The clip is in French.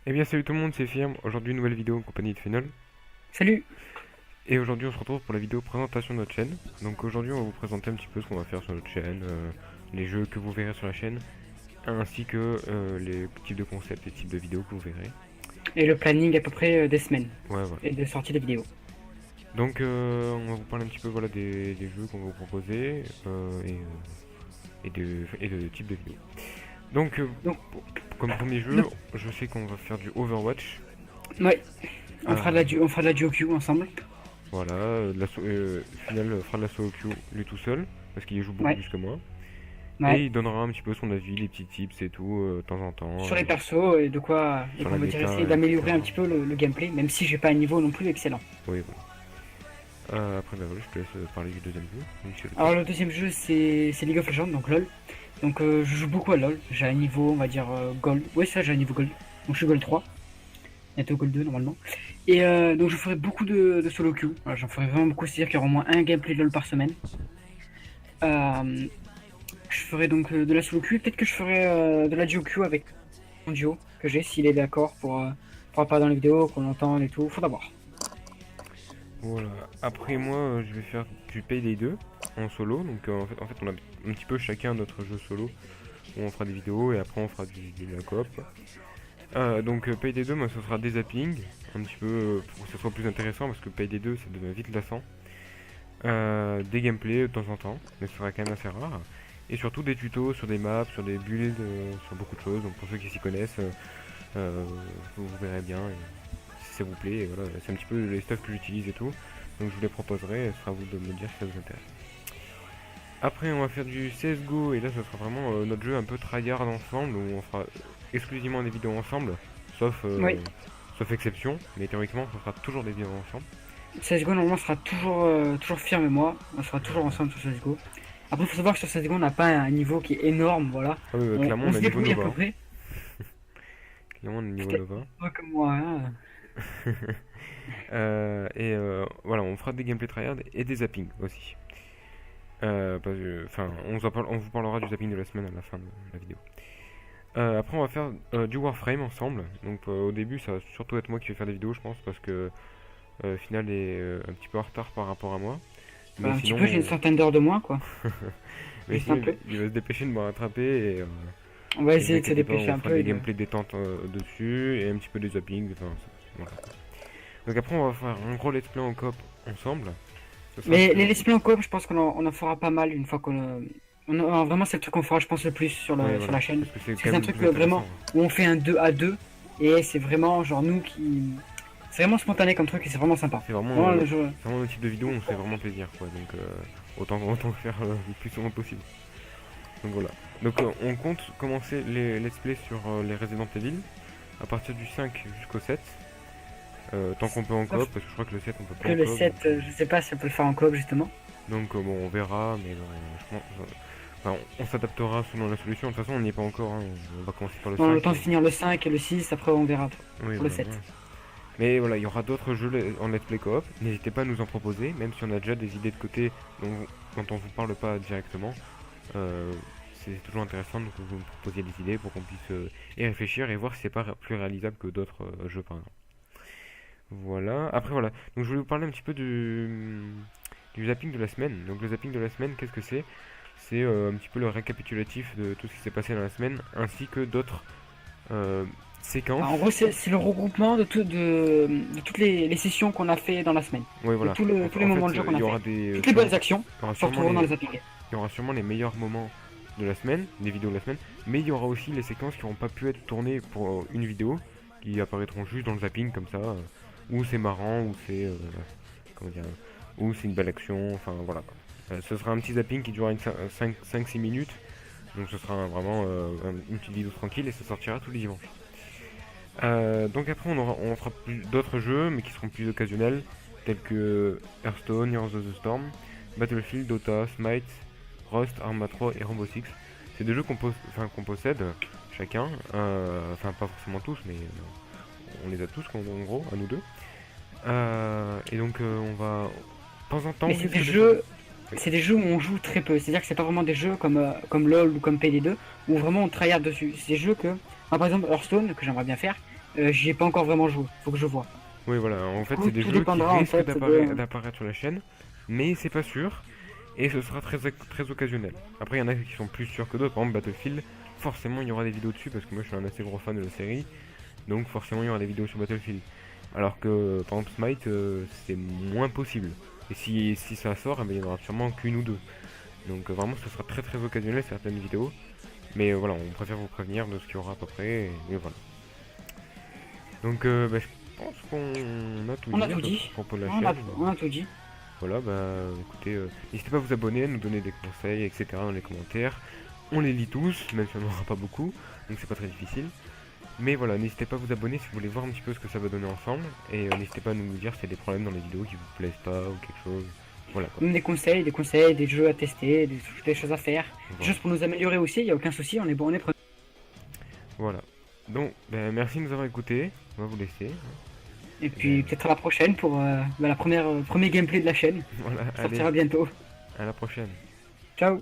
Eh bien salut tout le monde, c'est Firme. Aujourd'hui nouvelle vidéo en compagnie de Phenol. Salut! Et aujourd'hui on se retrouve pour la vidéo présentation de notre chaîne. Donc aujourd'hui on va vous présenter un petit peu ce qu'on va faire sur notre chaîne, les jeux que vous verrez sur la chaîne, ainsi que les types de concepts et types de vidéos que vous verrez. Et le planning à peu près des semaines Ouais voilà. et de sortie des vidéos. Donc on va vous parler un petit peu voilà, des jeux qu'on va vous proposer et de types de vidéos. Donc Donc, comme premier jeu, donc, je sais qu'on va faire du Overwatch. ouais, Euh, on fera de la duo queue ensemble. voilà, Final fera de la solo queue lui tout seul, parce qu'il y joue beaucoup Ouais, plus que moi. Et ouais. il donnera un petit peu son avis, les petits tips et tout, de temps en temps, Sur les persos et de quoi, et sur qu'on la va dire méta, essayer d'améliorer un etc. petit peu le gameplay, même si j'ai pas un niveau non plus excellent. Oui, voilà. Après, bah voilà, je te laisse parler du deuxième jeu, donc c'est lequel. Alors le deuxième jeu c'est League of Legends, donc LoL. Donc je joue beaucoup à LoL, j'ai un niveau on va dire Gold. Ouais ça j'ai un niveau Gold. Donc je suis Gold 3, bientôt Gold 2 normalement. Et donc je ferai beaucoup de solo queue. Voilà, j'en ferai vraiment beaucoup, c'est-à-dire qu'il y aura au moins un gameplay de LoL par semaine. Euh, Je ferai donc de la solo queue et peut-être que je ferai de la duo queue avec mon duo que j'ai s'il est d'accord pour apparaître dans les vidéos, qu'on l'entende et tout. Faudra voir. Voilà. Après, moi, je vais faire du Payday 2 en solo, donc en fait, on a un petit peu chacun notre jeu solo, où on fera des vidéos et après on fera de la coop, quoi. Donc Payday 2, moi, ce sera des zappings, un petit peu pour que ce soit plus intéressant, parce que Payday 2, ça devient vite lassant. Des gameplays de temps en temps, mais ce sera quand même assez rare. Et surtout des tutos sur des maps, sur des builds, sur beaucoup de choses. Donc pour ceux qui s'y connaissent, vous verrez bien si ça vous plaît. Et voilà, c'est un petit peu les stuff que j'utilise et tout. Donc je vous les proposerai, et ce sera à vous de me dire si ça vous intéresse. Après on va faire du CSGO et là ce sera vraiment notre jeu un peu tryhard ensemble où on fera exclusivement des vidéos ensemble, sauf, Oui, sauf exception, mais théoriquement on fera toujours des vidéos ensemble. CSGO normalement sera toujours Firme et moi. On sera toujours ensemble sur CSGO. Après, il faut savoir que sur CSGO, on n'a pas un niveau qui est énorme, voilà. Ah oui, clairement On on se a niveau débrouille à Nova, peu hein. près. Clairement on a niveau Peut-être Nova. pas comme moi, hein. Voilà, on fera des gameplay tryhard et des zappings aussi. Enfin, on vous parlera du zapping de la semaine à la fin de la vidéo. Après, on va faire du Warframe ensemble. Donc, au début, ça va surtout être moi qui vais faire des vidéos, je pense, parce que Final est un petit peu en retard par rapport à moi. Bah, Mais un petit sinon, peu, j'ai une certaine d'heure de moins, quoi. mais Juste un sinon peu. il va se dépêcher de me rattraper. On va Et vous essayer de se inquiétez pas, dépêcher on un fera peu des et de. gameplays détente dessus et un petit peu des zappings. Enfin, voilà. Donc, après, on va faire un gros let's play en coop ensemble. Ce sera Mais sur. les let's play en coop, je pense qu'on en fera pas mal une fois vraiment, c'est le truc qu'on fera, je pense, le plus Ouais, sur voilà. la chaîne. Parce que c'est Parce quand que c'est un même le truc plus intéressant, vraiment hein. où on fait un 2 à 2 et c'est vraiment genre nous qui. C'est vraiment spontané comme truc et c'est vraiment sympa. C'est vraiment, Vraiment, c'est vraiment le type de vidéo où on se fait vraiment plaisir, quoi. Donc autant le faire le plus souvent possible. Donc voilà. Donc on compte commencer les let's play sur les Resident Evil à partir du 5 jusqu'au 7. Tant qu'on peut en Sauf coop, parce que je crois que le 7 on peut pas que en le coop. 7, je sais pas si on peut le faire en coop justement. Bon, on verra, mais je pense. Enfin, on s'adaptera selon la solution. De toute façon, on n'y est pas encore, hein. On va commencer par le Non, le 5. temps de finir le 5 et le 6, après on verra Oui, pour le voilà. 7. Mais voilà, il y aura d'autres jeux en let's play coop. N'hésitez pas à nous en proposer, même si on a déjà des idées de côté dont on vous parle pas directement. Euh, c'est toujours intéressant de que vous nous proposiez des idées pour qu'on puisse y réfléchir et voir si c'est pas plus réalisable que d'autres jeux par exemple. Voilà. Après voilà. Donc je voulais vous parler un petit peu du zapping de la semaine. Donc le zapping de la semaine, qu'est-ce que c'est? C'est un petit peu le récapitulatif de tout ce qui s'est passé dans la semaine, ainsi que d'autres euh, séquences. En gros, c'est le regroupement de toutes les sessions qu'on a fait dans la semaine. Oui, De voilà. tous les En moments fait, de jeu qu'on il a y aura fait. des, Toutes les bonnes actions il y aura se sûrement retrouveront dans les, les zappings. il y aura sûrement les meilleurs moments de la semaine, des vidéos de la semaine, mais il y aura aussi les séquences qui n'auront pas pu être tournées pour une vidéo, qui apparaîtront juste dans le zapping comme ça, où c'est marrant, où c'est comment dire, où c'est une belle action, enfin voilà. Ce sera un petit zapping qui durera 5-6 minutes, donc ce sera vraiment une petite vidéo tranquille et ça sortira tous les dimanches. Donc après on fera d'autres jeux mais qui seront plus occasionnels tels que Hearthstone, Heroes of the Storm, Battlefield, Dota, Smite, Rust, Arma 3 et Rainbow Six. C'est des jeux qu'on possède chacun, enfin pas forcément tous mais on les a tous en gros, à nous deux. Et donc on va de temps en temps Mais on risque de faire. Oui. c'est des jeux où on joue très peu. C'est-à-dire que c'est pas vraiment des jeux comme LoL ou comme PD2 où vraiment on tryhard dessus. C'est des jeux que, par exemple Hearthstone que j'aimerais bien faire, J'y ai pas encore vraiment joué, faut que je vois. Oui, voilà, en fait, Tout- c'est des tout jeux qui dépendra, en risquent fait, de- d'apparaître sur la chaîne, mais c'est pas sûr, et ce sera très occasionnel. Après, il y en a qui sont plus sûrs que d'autres, par exemple Battlefield, forcément il y aura des vidéos dessus, parce que moi je suis un assez gros fan de la série, donc forcément il y aura des vidéos sur Battlefield. Alors que, par exemple, Smite, c'est moins possible. Et si ça sort, eh ben, il y en aura sûrement qu'une ou deux. Donc vraiment, ce sera très occasionnel certaines vidéos. Mais voilà, on préfère vous prévenir de ce qu'il y aura à peu près, et voilà. Donc bah, je pense qu'on a tout On dit a à tout peu près dit. à propos de la On chaîne. a tout dit. Voilà, bah écoutez, n'hésitez pas à vous abonner, à nous donner des conseils, etc. dans les commentaires. On les lit tous, même si on n'en aura pas beaucoup, donc c'est pas très difficile. Mais voilà, n'hésitez pas à vous abonner si vous voulez voir un petit peu ce que ça va donner ensemble. Et n'hésitez pas à nous dire s'il y a des problèmes dans les vidéos qui vous plaisent pas ou quelque chose. Voilà quoi. Même des conseils, des jeux à tester, des choses à faire. Des Voilà. choses pour nous améliorer aussi, il n'y a aucun souci, on est bon, on est preneur. Voilà. Donc, ben, merci de nous avoir écoutés. On va vous laisser. Et puis peut-être à la prochaine pour la première premier gameplay de la chaîne. Voilà, Ça sortira allez, bientôt. à la prochaine. Ciao.